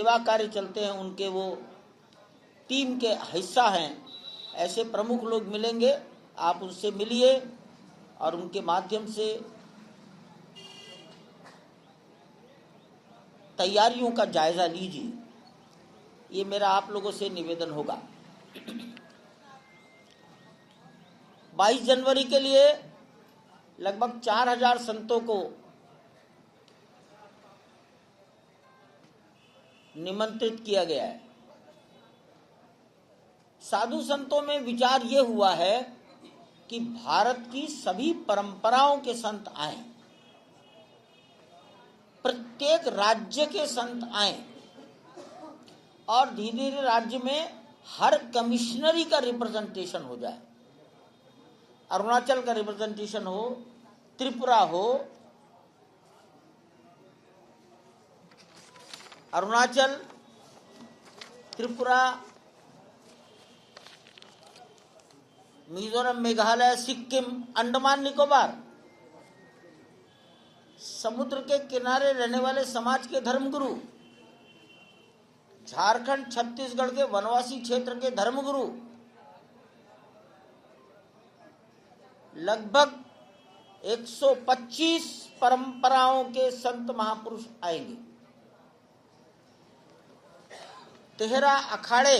सेवा कार्य चलते हैं उनके वो टीम के हिस्सा हैं। ऐसे प्रमुख लोग मिलेंगे, आप उनसे मिलिए और उनके माध्यम से तैयारियों का जायजा लीजिए। ये मेरा आप लोगों से निवेदन होगा। 22 जनवरी के लिए लगभग 4000 संतों को निमंत्रित किया गया है। साधु संतों में विचार ये हुआ है कि भारत की सभी परंपराओं के संत आए, प्रत्येक राज्य के संत आए और धीरे धीरे राज्य में हर कमिश्नरी का रिप्रेजेंटेशन हो जाए। अरुणाचल का रिप्रेजेंटेशन हो, त्रिपुरा हो, अरुणाचल, त्रिपुरा, मिजोरम, मेघालय, सिक्किम, अंडमान निकोबार, समुद्र के किनारे रहने वाले समाज के धर्मगुरु, झारखंड, छत्तीसगढ़ के वनवासी क्षेत्र के धर्मगुरु, लगभग 125 परंपराओं के संत महापुरुष आएंगे। 13 अखाड़े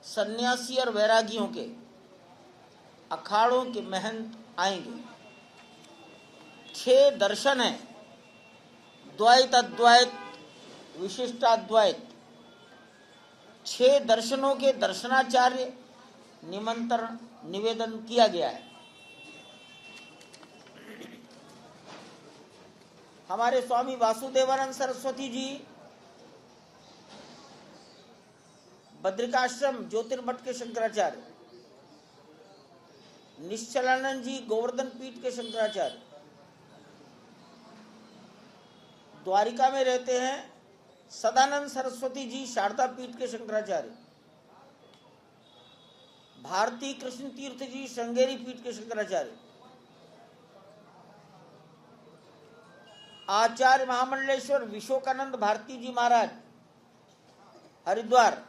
सन्यासी और वैरागियों के अखाड़ों के महंत आएंगे। 6 दर्शन हैं, द्वैत, अद्वैत, विशिष्टाद्वैत। 6 दर्शनों के दर्शनाचार्य निमंत्रण निवेदन किया गया है। हमारे स्वामी वासुदेवानंद सरस्वती जी, बद्रिकाश्रम ज्योतिर्मठ के शंकराचार्य, निश्चलानंद जी गोवर्धन पीठ के शंकराचार्य, द्वारिका में रहते हैं सदानंद सरस्वती जी शारदा पीठ के शंकराचार्य, भारती कृष्ण तीर्थ जी श्रृंगेरी पीठ के शंकराचार्य, आचार्य महामंडलेश्वर विशोकानंद भारती जी महाराज हरिद्वार,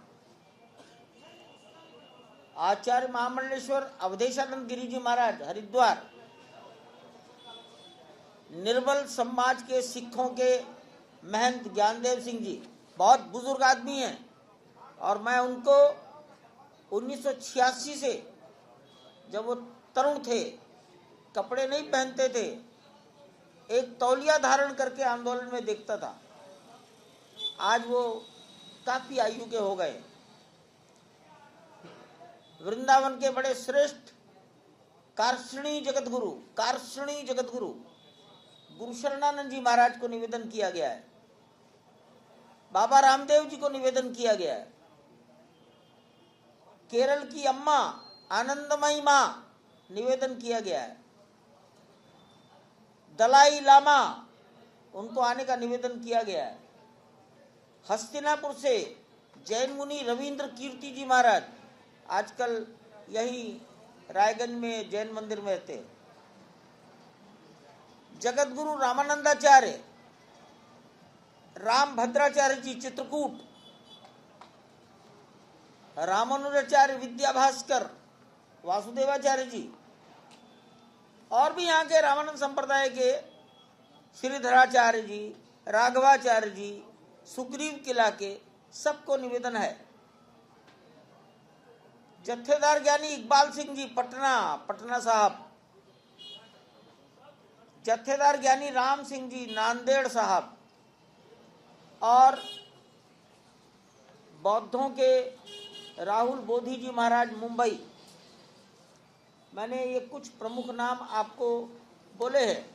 आचार्य महामंडलेश्वर अवधेशानंद गिरी जी महाराज हरिद्वार, निर्मल समाज के सिखों के महंत ज्ञानदेव सिंह जी, बहुत बुजुर्ग आदमी हैं और मैं उनको 1986 से, जब वो तरुण थे, कपड़े नहीं पहनते थे, एक तौलिया धारण करके आंदोलन में देखता था। आज वो काफी आयु के हो गए। वृंदावन के बड़े श्रेष्ठ कार्षणी जगतगुरु गुरु शरणानंद जी महाराज को निवेदन किया गया है। बाबा रामदेव जी को निवेदन किया गया है। केरल की अम्मा आनंदमयी मां निवेदन किया गया है। दलाई लामा, उनको आने का निवेदन किया गया है। हस्तिनापुर से जैन मुनि रविंद्र कीर्ति जी महाराज आजकल यही रायगंज में जैन मंदिर में रहते। जगत गुरु रामानंदाचार्य, राम भद्राचार्य जी चित्रकूट, रामानुजाचार्य विद्याभास्कर, वासुदेवाचार्य जी, और भी यहाँ के रामानंद संप्रदाय के श्रीधराचार्य जी, राघवाचार्य जी, सुग्रीव किला के, सबको निवेदन है। जत्थेदार ज्ञानी इकबाल सिंह जी पटना साहब, जत्थेदार ज्ञानी राम सिंह जी नांदेड़ साहब, और बौद्धों के राहुल बोधि जी महाराज मुंबई। मैंने ये कुछ प्रमुख नाम आपको बोले हैं।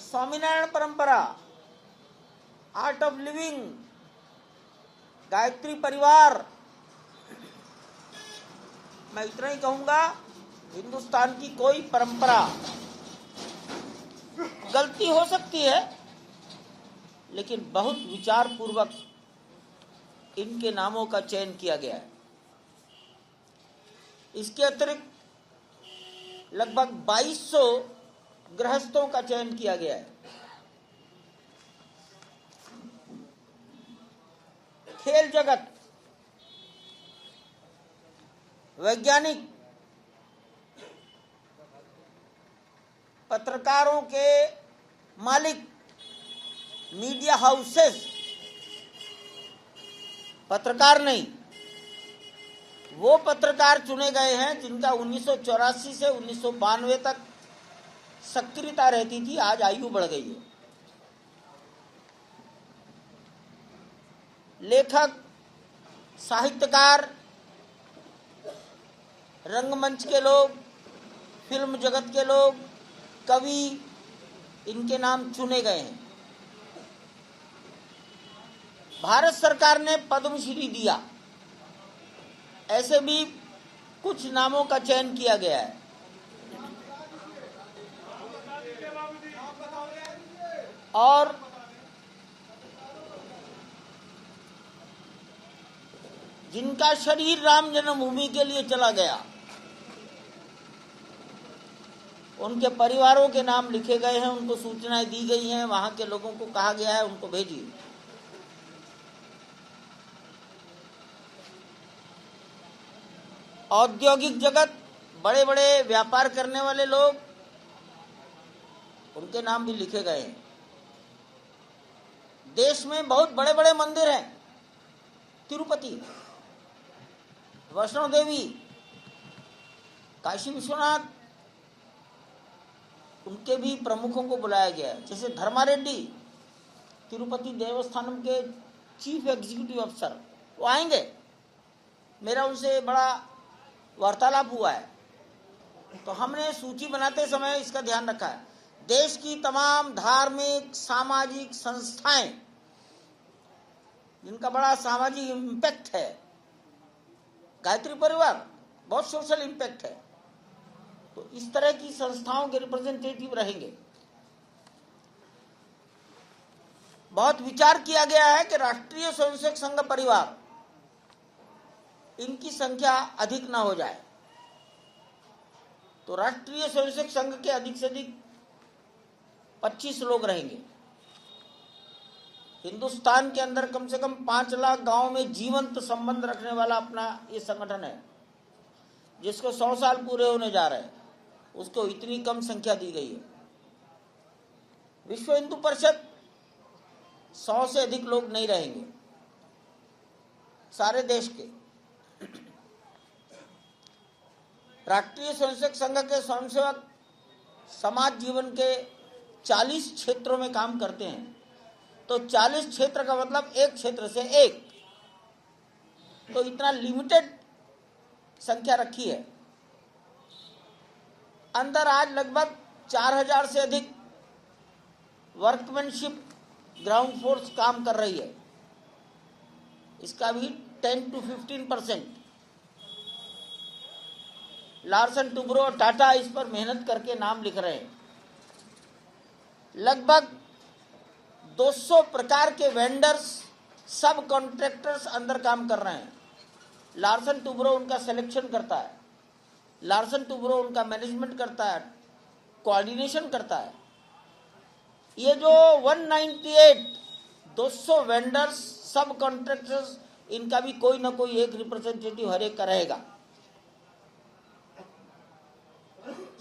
स्वामीनारायण परंपरा, आर्ट ऑफ लिविंग, गायत्री परिवार, मैं इतना ही कहूंगा, हिंदुस्तान की कोई परंपरा, गलती हो सकती है लेकिन बहुत विचार पूर्वक इनके नामों का चयन किया गया है। इसके अतिरिक्त लगभग 2200 गृहस्थों का चयन किया गया है। खेल जगत, वैज्ञानिक, पत्रकारों के मालिक, मीडिया हाउसेस, पत्रकार नहीं, वो पत्रकार चुने गए हैं जिनका 1984 से 1992 तक सक्रियता रहती थी। आज आयु बढ़ गई है। लेखक, साहित्यकार, रंगमंच के लोग, फिल्म जगत के लोग, कवि, इनके नाम चुने गए हैं। भारत सरकार ने पद्मश्री दिया, ऐसे भी कुछ नामों का चयन किया गया है। और जिनका शरीर राम जन्मभूमि के लिए चला गया, उनके परिवारों के नाम लिखे गए हैं, उनको सूचनाएं दी गई हैं, वहां के लोगों को कहा गया है उनको भेजिए। औद्योगिक जगत, बड़े बड़े व्यापार करने वाले लोग, उनके नाम भी लिखे गए हैं। देश में बहुत बड़े बड़े मंदिर हैं, तिरुपति, वैष्णो देवी, काशी विश्वनाथ, उनके भी प्रमुखों को बुलाया गया है। जैसे धर्मा रेड्डी, तिरुपति देवस्थानम के चीफ एग्जीक्यूटिव अफसर, वो आएंगे। मेरा उनसे बड़ा वार्तालाप हुआ है। तो हमने सूची बनाते समय इसका ध्यान रखा है। देश की तमाम धार्मिक, सामाजिक संस्थाएं जिनका बड़ा सामाजिक इम्पैक्ट है, गायत्री परिवार बहुत सोशल इम्पैक्ट है, तो इस तरह की संस्थाओं के रिप्रेजेंटेटिव रहेंगे। बहुत विचार किया गया है कि राष्ट्रीय स्वयंसेवक संघ परिवार, इनकी संख्या अधिक ना हो जाए, तो राष्ट्रीय स्वयंसेवक संघ के अधिक से अधिक 25 लोग रहेंगे। हिंदुस्तान के अंदर कम से कम 5 लाख गांव में जीवंत संबंध रखने वाला अपना ये संगठन है, जिसको 100 साल पूरे होने जा रहे हैं, उसको इतनी कम संख्या दी गई है। विश्व हिंदू परिषद 100 से अधिक लोग नहीं रहेंगे, सारे देश के। राष्ट्रीय स्वयंसेवक संघ के स्वयंसेवक समाज जीवन के 40 क्षेत्रों में काम करते हैं। तो 40 क्षेत्र का मतलब एक क्षेत्र से एक, तो इतना लिमिटेड संख्या रखी है। अंदर आज लगभग 4000 से अधिक वर्कमैनशिप ग्राउंड फोर्स काम कर रही है। इसका भी 10 to 15% लार्सन टुब्रो और टाटा इस पर मेहनत करके नाम लिख रहे हैं। लगभग 200 प्रकार के वेंडर्स, सब कॉन्ट्रैक्टर्स अंदर काम कर रहे हैं। लार्सन टुब्रो उनका सिलेक्शन करता है, लार्सन टुब्रो उनका मैनेजमेंट करता है, कोऑर्डिनेशन करता है। ये जो 198 200 वेंडर्स, सब कॉन्ट्रैक्टर्स, इनका भी कोई ना कोई एक रिप्रेजेंटेटिव हर एक का रहेगा।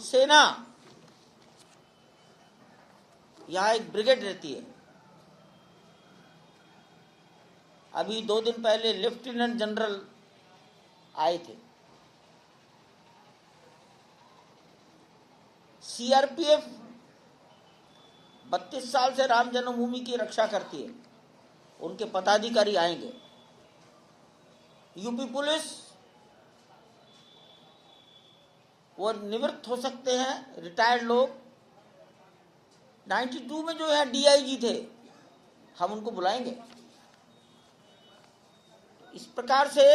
सेना, यहां एक ब्रिगेड रहती है। अभी 2 दिन पहले लेफ्टिनेंट जनरल आए थे। सीआरपीएफ 32 साल से राम जन्मभूमि की रक्षा करती है, उनके पदाधिकारी आएंगे। यूपी पुलिस, वो निवृत्त हो सकते हैं, रिटायर्ड लोग। 92 में जो है डीआईजी थे, हम उनको बुलाएंगे। इस प्रकार से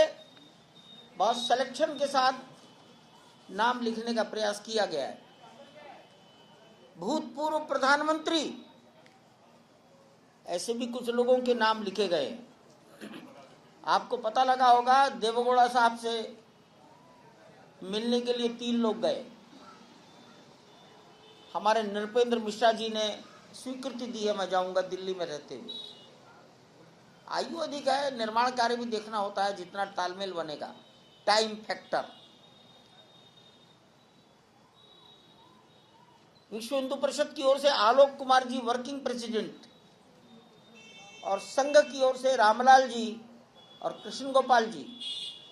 बहुत सिलेक्शन के साथ नाम लिखने का प्रयास किया गया है। भूतपूर्व प्रधानमंत्री, ऐसे भी कुछ लोगों के नाम लिखे गए। आपको पता लगा होगा, देवेगौड़ा साहब से मिलने के लिए 3 लोग गए। हमारे नृपेंद्र मिश्रा जी ने स्वीकृति दी है, मैं जाऊंगा दिल्ली में रहते हुए। आयु अधिक है, निर्माण कार्य भी देखना होता है, जितना तालमेल बनेगा, टाइम फैक्टर। विश्व हिंदू परिषद की ओर से आलोक कुमार जी वर्किंग प्रेसिडेंट, और संघ की ओर से रामलाल जी और कृष्ण गोपाल जी,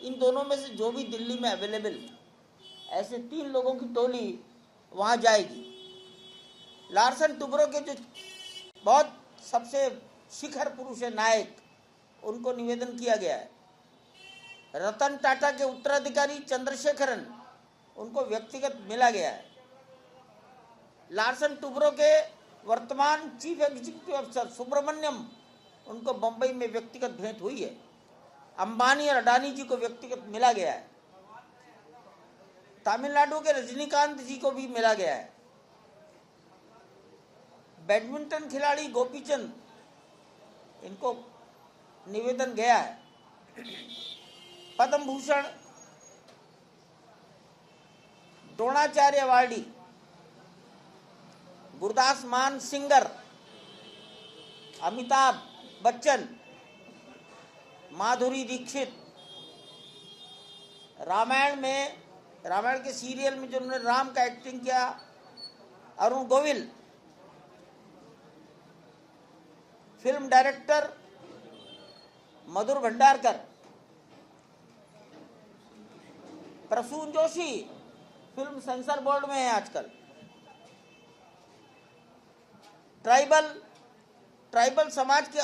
इन दोनों में से जो भी दिल्ली में अवेलेबल, ऐसे 3 लोगों की टोली वहां जाएगी। लार्सन टुब्रो के जो बहुत सबसे शिखर पुरुष है, नायक, उनको निवेदन किया गया है। रतन टाटा के उत्तराधिकारी चंद्रशेखरन, उनको व्यक्तिगत मिला गया है। लार्सन टुब्रो के वर्तमान चीफ एग्जीक्यूटिव अफसर सुब्रमण्यम, उनको बंबई में व्यक्तिगत भेंट हुई है। अंबानी और अडानी जी को व्यक्तिगत मिला गया है। तमिलनाडु के रजनीकांत जी को भी मिला गया है। बैडमिंटन खिलाड़ी गोपीचंद, इनको निवेदन गया है। पद्म भूषण द्रोणाचार्य अवार्डी गुरदास मान सिंगर, अमिताभ बच्चन, माधुरी दीक्षित, रामायण के सीरियल में जिन्होंने राम का एक्टिंग किया, Arun Govil, film director Madhur Bhandarkar, Prasoon Joshi film censor board में है आजकल। ट्राइबल समाज के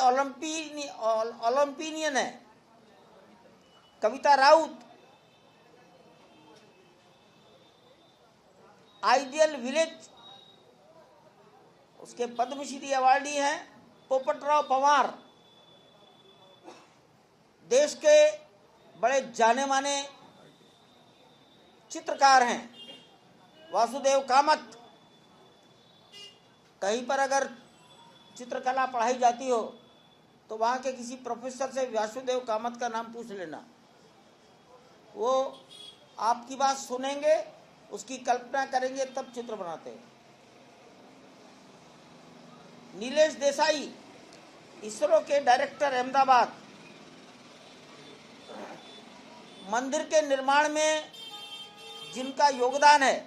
ओलंपियन है कविता राउत। आइडियल विलेज, उसके पद्मश्री अवार्डी हैं पोपटराव पवार। देश के बड़े जाने माने चित्रकार हैं वासुदेव कामत। कहीं पर अगर चित्रकला पढ़ाई जाती हो तो वहाँ के किसी प्रोफेसर से वासुदेव कामत का नाम पूछ लेना, वो आपकी बात सुनेंगे, उसकी कल्पना करेंगे, तब चित्र बनाते हैं। नीलेश देसाई, इसरो के डायरेक्टर अहमदाबाद। मंदिर के निर्माण में जिनका योगदान है,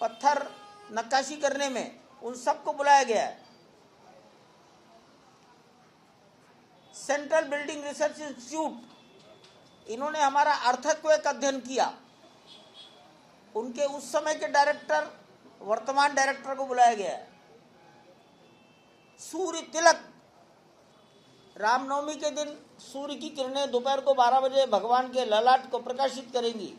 पत्थर नक्काशी करने में, उन सबको बुलाया गया है। सेंट्रल बिल्डिंग रिसर्च इंस्टीट्यूट, इन्होंने हमारा अर्थक्वेक अध्ययन किया, उनके उस समय के डायरेक्टर वर्तमान डायरेक्टर को बुलाया गया है। सूर्य तिलक, रामनवमी के दिन सूर्य की किरणें दोपहर को 12 बजे भगवान के ललाट को प्रकाशित करेंगी।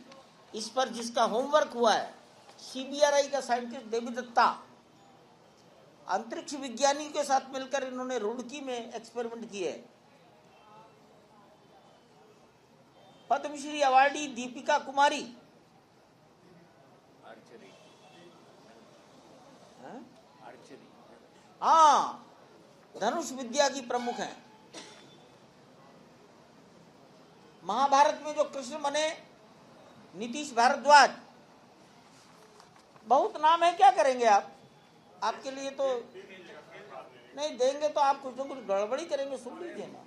इस पर जिसका होमवर्क हुआ है, सीबीआरआई का साइंटिस्ट देवी दत्ता, अंतरिक्ष विज्ञानियों के साथ मिलकर इन्होंने रुड़की में एक्सपेरिमेंट किए। पद्मश्री अवार्डी दीपिका कुमारी, हाँ, धनुष विद्या की प्रमुख हैं। महाभारत में जो कृष्ण बने, नीतीश भारद्वाज, बहुत नाम है, क्या करेंगे आप? आपके लिए तो नहीं देंगे तो आप कुछ न कुछ गड़बड़ी करेंगे, सुन लीजिए ना।